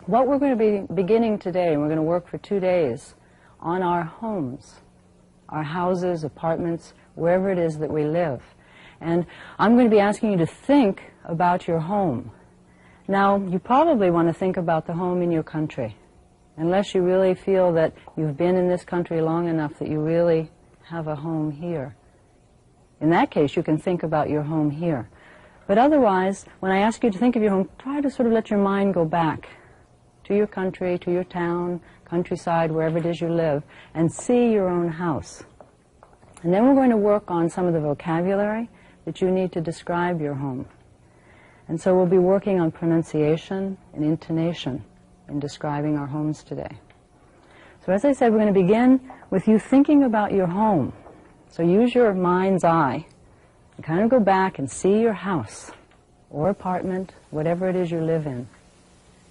what we're going to be beginning today, and we're going to work for 2 days, on our homes, our houses, apartments, wherever it is that we live. And I'm going to be asking you to think about your home. Now, you probably want to think about the home in your country, unless you really feel that you've been in this country long enough that you really have a home here. In that case, you can think about your home here. But otherwise, when I ask you to think of your home, try to sort of let your mind go back to your country, to your town, countryside, wherever it is you live, and see your own house. And then we're going to work on some of the vocabulary that you need to describe your home. And so we'll be working on pronunciation and intonation in describing our homes today. So as I said, we're going to begin with you thinking about your home. So use your mind's eye and kind of go back and see your house or apartment, whatever it is you live in.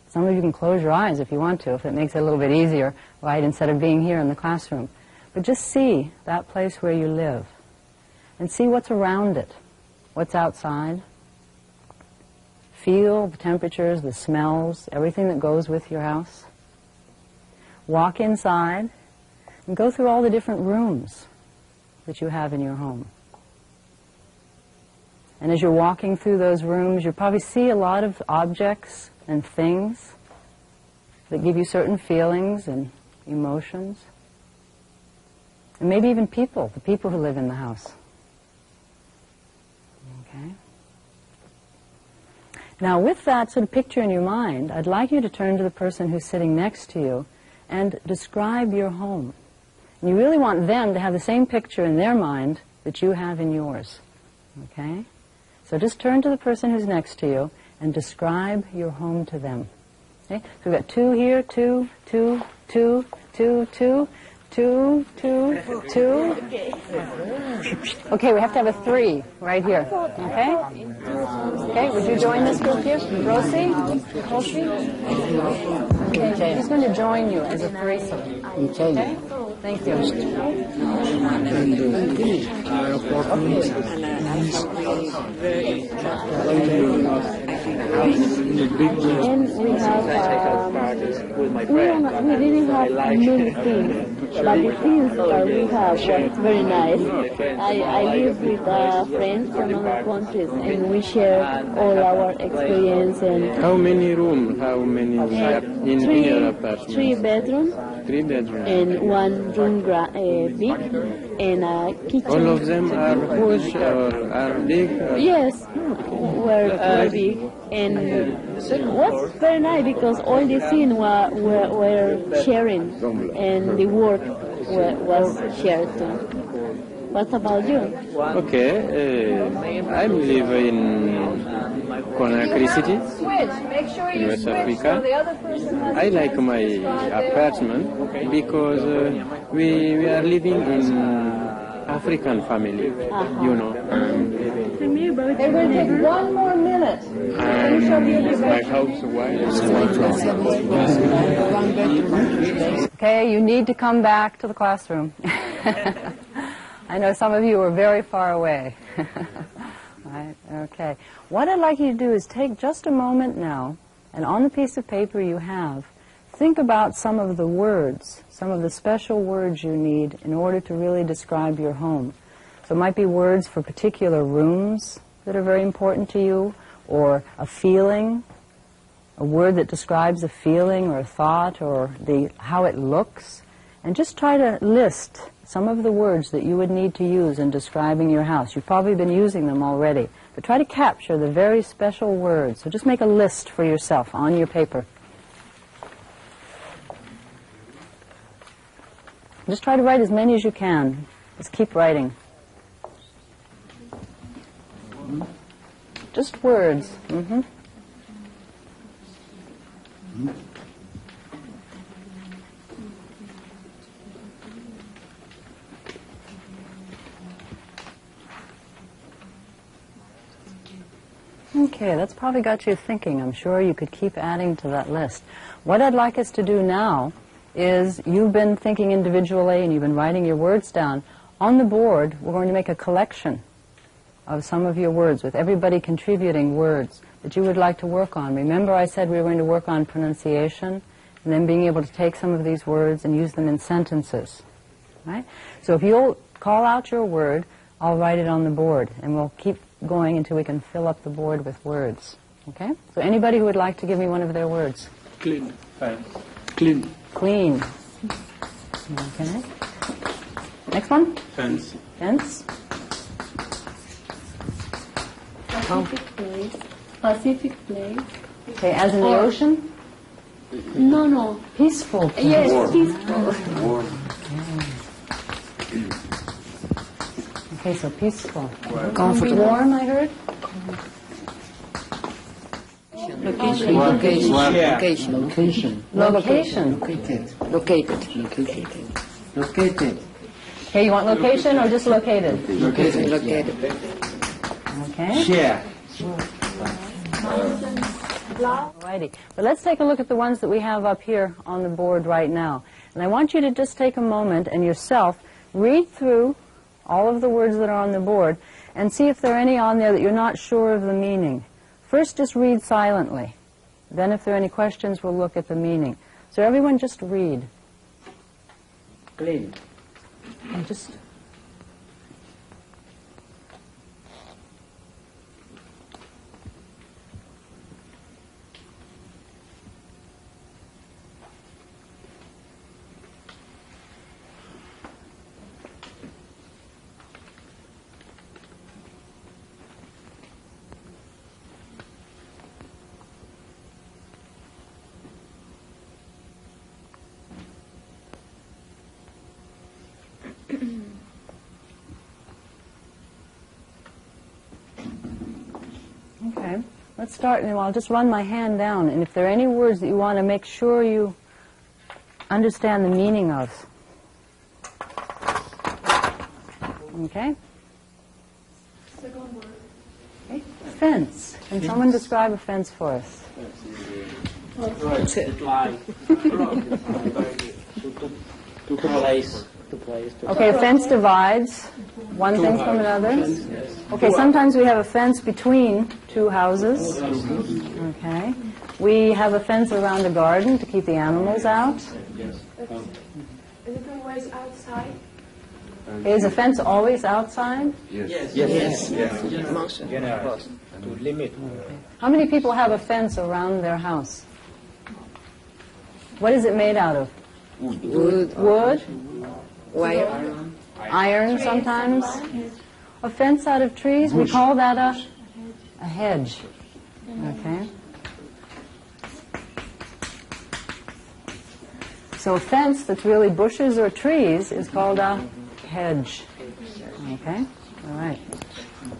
Some of you can close your eyes if you want to, if it makes it a little bit easier, right, instead of being here in the classroom. But just see that place where you live and see what's around it, what's outside. Feel the temperatures, the smells, everything that goes with your house. Walk inside and go through all the different rooms that you have in your home. And as you're walking through those rooms, you'll probably see a lot of objects and things that give you certain feelings and emotions. And maybe even people, the people who live in the house. Okay? Now, with that sort of picture in your mind, I'd like you to turn to the person who's sitting next to you and describe your home. And you really want them to have the same picture in their mind that you have in yours. Okay? So just turn to the person who's next to you and describe your home to them. Okay? So we've got 2 here, 2, 2, 2, 2, 2, 2, 2, 2. Okay, we have to have a 3 right here. Okay? Okay, would you join this group here? Rosie? Okay, he's going to join you as a threesome. Okay? Thank you. And we have, we didn't have many things, but the things that we have are very nice. I live with friends from other countries, and we share all our experience. And how many rooms? How many in your apartment? 3 bedrooms. 3 bedrooms. And 1 room big, and a kitchen. All of them are huge or are big? Yes, were big. And it was very nice because all the scene were sharing, and the work was shared too. What about you? Okay, I live in Conakry City, in West Africa. I like my apartment because we are living in African family, you know. They're going to take 1 more minute. My house Okay, you need to come back to the classroom. I know some of you are very far away. Right, okay. What I'd like you to do is take just a moment now, and on the piece of paper you have, think about some of the words, some of the special words you need in order to really describe your home. So it might be words for particular rooms that are very important to you, or a feeling, a word that describes a feeling or a thought or how it looks. And just try to list some of the words that you would need to use in describing your house. You've probably been using them already, but try to capture the very special words. So just make a list for yourself on your paper. Just try to write as many as you can. Just keep writing. Just words. Okay, that's probably got you thinking. I'm sure you could keep adding to that list. What I'd like us to do now is, you've been thinking individually and you've been writing your words down. On the board, we're going to make a collection of some of your words, with everybody contributing words that you would like to work on. Remember I said we were going to work on pronunciation and then being able to take some of these words and use them in sentences. Right? So if you'll call out your word, I'll write it on the board, and we'll keep going until we can fill up the board with words. Okay? So anybody who would like to give me one of their words? Clean. Clean. Clean. Okay. Next one? Fence. Fence. Pacific place. Pacific place. Okay, as in the ocean? No. Peaceful. Yes, peaceful. Warm. Okay, so peaceful. Comfortable. Warm, I heard? Location. Location. Located. Okay, you want location or just located? Located. Okay. Share. Alrighty. But let's take a look at the ones that we have up here on the board right now. And I want you to just take a moment and yourself read through all of the words that are on the board and see if there are any on there that you're not sure of the meaning. First, just read silently. Then, if there are any questions, we'll look at the meaning. So everyone just read. Clean. And just... Okay, let's start, and I'll just run my hand down, and if there are any words that you want to make sure you understand the meaning of. Okay? Second word. Okay. Fence. Can someone describe a fence for us? To place. Okay, a fence divides one thing from another. Okay, sometimes we have a fence between two houses. Okay. We have a fence around a garden to keep the animals out. Is it always outside? Is a fence always outside? Yes. To limit. How many people have a fence around their house? What is it made out of? Wood? Wire. Iron sometimes? A fence out of trees? We call that a hedge. Okay. So a fence that's really bushes or trees is called a hedge. Okay? All right.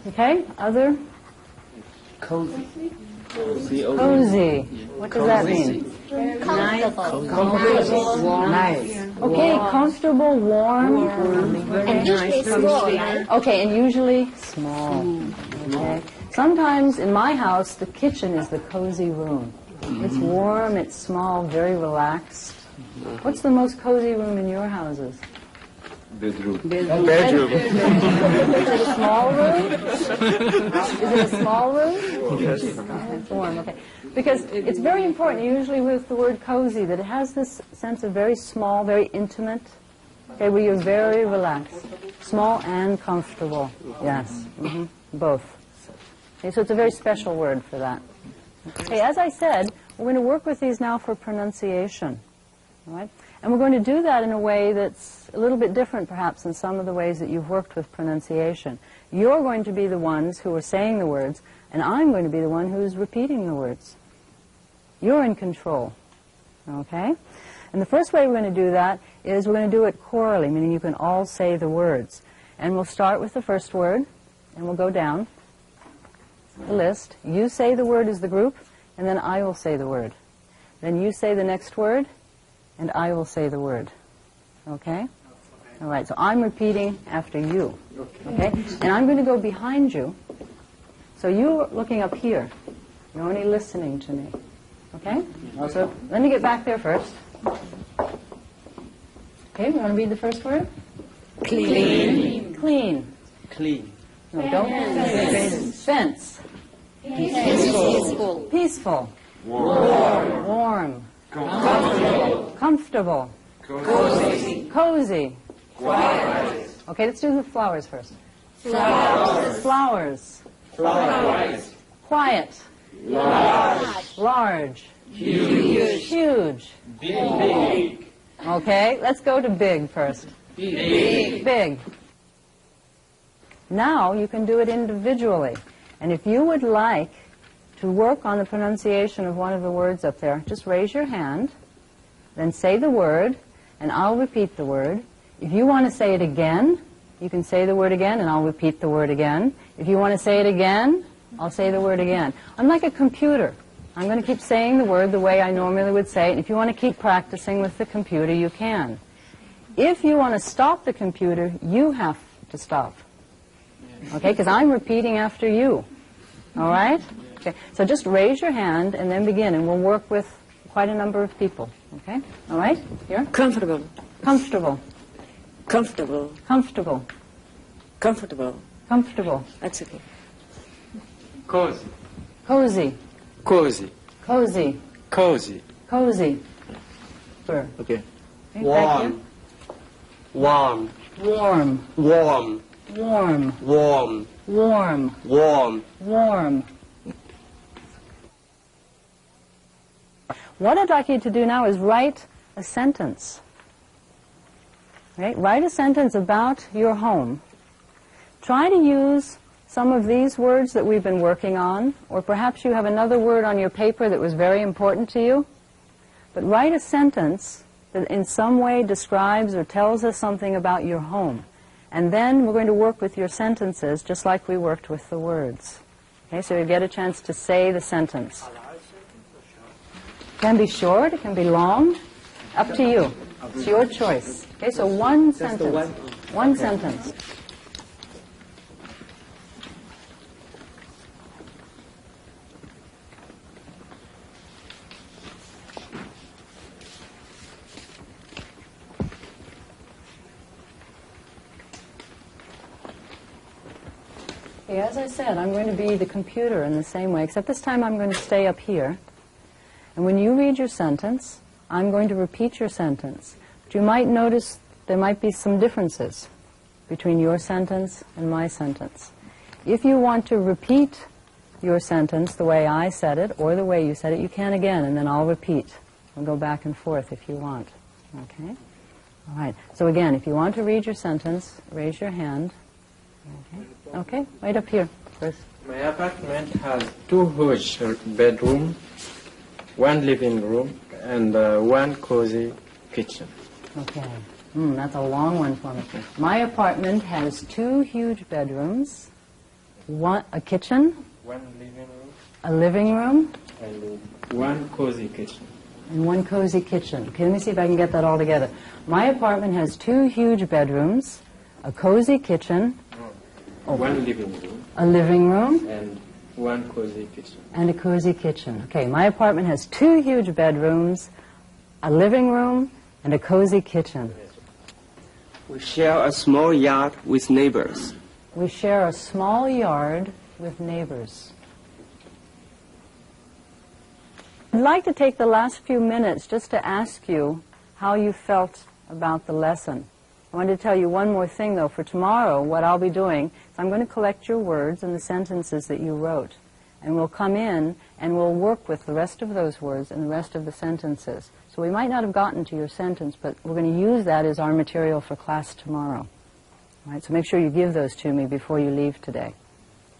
Okay, other? Cozy. Cozy. What does that mean? Nice. Okay, comfortable, warm. And usually small, right? Okay, and usually small. Okay. Sometimes in my house, the kitchen is the cozy room. It's warm, it's small, very relaxed. What's the most cozy room in your houses? Bedroom. Is it a small room? Is it a small room? Yes. It's warm, okay. Because it's very important, usually with the word cozy, that it has this sense of very small, very intimate, okay, where you're very relaxed. Small and comfortable, yes, both. Okay, so it's a very special word for that. Okay, as I said, we're going to work with these now for pronunciation, all right? And we're going to do that in a way that's a little bit different, perhaps, than some of the ways that you've worked with pronunciation. You're going to be the ones who are saying the words, and I'm going to be the one who's repeating the words. You're in control, okay? And the first way we're going to do that is we're going to do it chorally, meaning you can all say the words. And we'll start with the first word, and we'll go down the list. You say the word as the group, and then I will say the word. Then you say the next word, and I will say the word. Okay? All right, so I'm repeating after you. Okay? And I'm going to go behind you. So you're looking up here. You're only listening to me. Okay? So let me get back there first. Okay, we want to read the first word? Clean. Clean. Clean. No, don't. Fence. Peaceful. Peaceful. Warm. Comfortable. Cozy. Okay, let's do the flowers first. Flowers. Quiet. Large. Huge. Big. Okay, let's go to big first. Big. Now you can do it individually. And if you would like to work on the pronunciation of one of the words up there, just raise your hand, then say the word, and I'll repeat the word. If you want to say it again, you can say the word again, and I'll repeat the word again. If you want to say it again, I'll say the word again. I'm like a computer. I'm going to keep saying the word the way I normally would say it. And if you want to keep practicing with the computer, you can. If you want to stop the computer, you have to stop. Okay, because I'm repeating after you. All right? Okay, so just raise your hand and then begin, and we'll work with quite a number of people. Okay? All right? Here? Comfortable. Comfortable. Comfortable. Comfortable. Comfortable. Comfortable. That's okay. Cozy. Cozy. Cozy. Cozy. Cozy. Cozy. Sure. Okay. Okay, Warm. Warm. Warm. Warm. Warm. Warm. Warm. Warm. Warm. What I'd like you to do now is write a sentence. Right? Write a sentence about your home. Try to use some of these words that we've been working on, or perhaps you have another word on your paper that was very important to you. But write a sentence that in some way describes or tells us something about your home. And then we're going to work with your sentences just like we worked with the words. Okay, so you get a chance to say the sentence. It can be short, it can be long, up to you. It's your choice. Okay, so one sentence. One sentence. Okay, as I said, I'm going to be the computer in the same way, except this time I'm going to stay up here. And when you read your sentence, I'm going to repeat your sentence. But you might notice there might be some differences between your sentence and my sentence. If you want to repeat your sentence the way I said it or the way you said it, you can again, and then I'll repeat. We'll go back and forth if you want. Okay? All right. So again, if you want to read your sentence, raise your hand. Okay? Okay, right up here first. My apartment has 2 huge bedrooms, 1 living room, and 1 cozy kitchen. Okay. That's a long one for me. My apartment has 2 huge bedrooms, a kitchen, 1 living room, a living room, and 1 cozy kitchen. and 1 cozy kitchen. Okay, let me see if I can get that all together. My apartment has 2 huge bedrooms, a cozy kitchen, 1 living room, a living room, and 1 cozy kitchen. and a cozy kitchen. Okay, my apartment has 2 huge bedrooms, a living room, and a cozy kitchen. We share a small yard with neighbors. We share a small yard with neighbors. I'd like to take the last few minutes just to ask you how you felt about the lesson. I wanted to tell you one more thing, though. For tomorrow, what I'll be doing is I'm going to collect your words and the sentences that you wrote. And we'll come in and we'll work with the rest of those words and the rest of the sentences. So we might not have gotten to your sentence, but we're going to use that as our material for class tomorrow. All right, so make sure you give those to me before you leave today.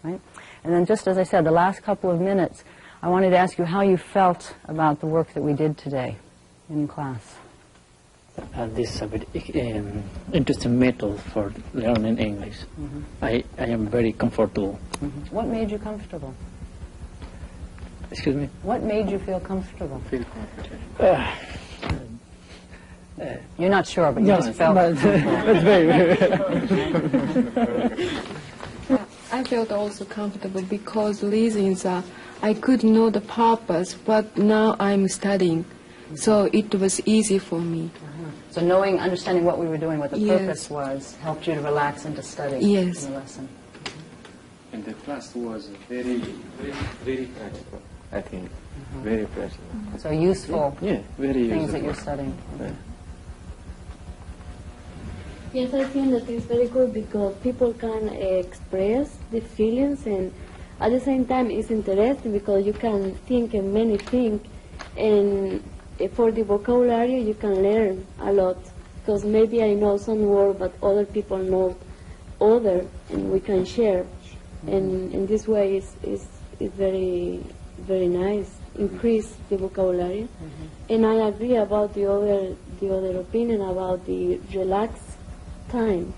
Right? And then just as I said, the last couple of minutes, I wanted to ask you how you felt about the work that we did today in class. This is a very interesting method for learning English. I am very comfortable. What made you comfortable? Excuse me? What made you feel comfortable? Feel comfortable. You're not sure, but you just felt That's very I felt also comfortable because reasons are I could know the purpose, but now I'm studying, so it was easy for me. So understanding what we were doing, what the Yes. purpose was, helped you to relax and to study Yes. in the lesson. And the class was very, very, very practical, I think. Very practical. So useful Yeah, very things that useful. you're studying. Yeah. Yes, I think that it's very good because people can express the feelings, and at the same time it's interesting because you can think in many things, and for the vocabulary you can learn a lot because maybe I know some word but other people know other, and we can share, and in this way is very very nice, increase the vocabulary. And I agree about the other opinion about the relaxed time.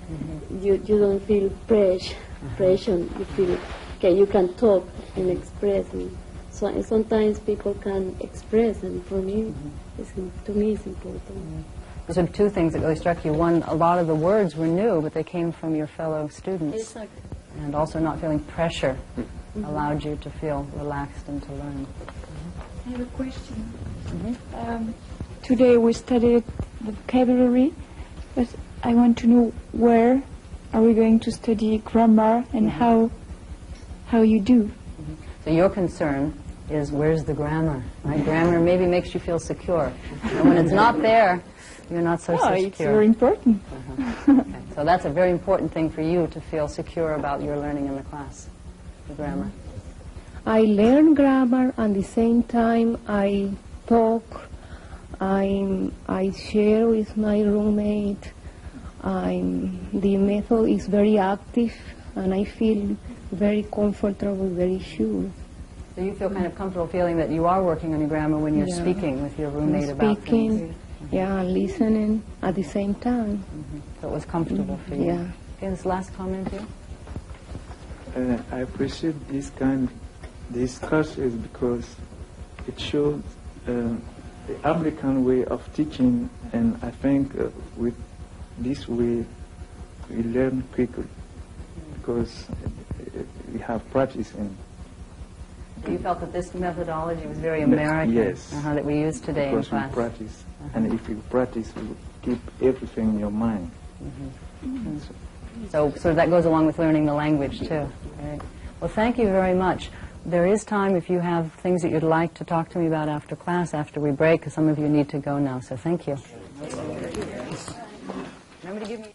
You don't feel pressure. You feel okay. You can talk and express. And sometimes people can express, and for me, to me, it's important. Those are two things that really struck you. One, a lot of the words were new, but they came from your fellow students. Exactly. And also not feeling pressure allowed you to feel relaxed and to learn. I have a question. Today we studied the vocabulary, but I want to know where are we going to study grammar and how you do. So your concern is where's the grammar? Right? Grammar maybe makes you feel secure. And when it's not there, you're not so secure. It's very important. Okay. So that's a very important thing for you to feel secure about your learning in the class, the grammar. I learn grammar, and at the same time I talk, I share with my roommate. The method is very active, and I feel very comfortable, very sure. So you feel kind of comfortable feeling that you are working on your grammar when you're speaking with your roommate about things. Yeah, listening at the same time. So it was comfortable for you. Yeah. Okay, this last comment here. I appreciate this class is because it shows the American way of teaching, and I think with this way we learn quickly because we have practice in. You felt that this methodology was very American, yes, that we use today in because class. we practice, and if you practice, you keep everything in your mind. So that goes along with learning the language too. Right. Well, thank you very much. There is time if you have things that you'd like to talk to me about after class, after we break, because some of you need to go now. So thank you. Remember to give me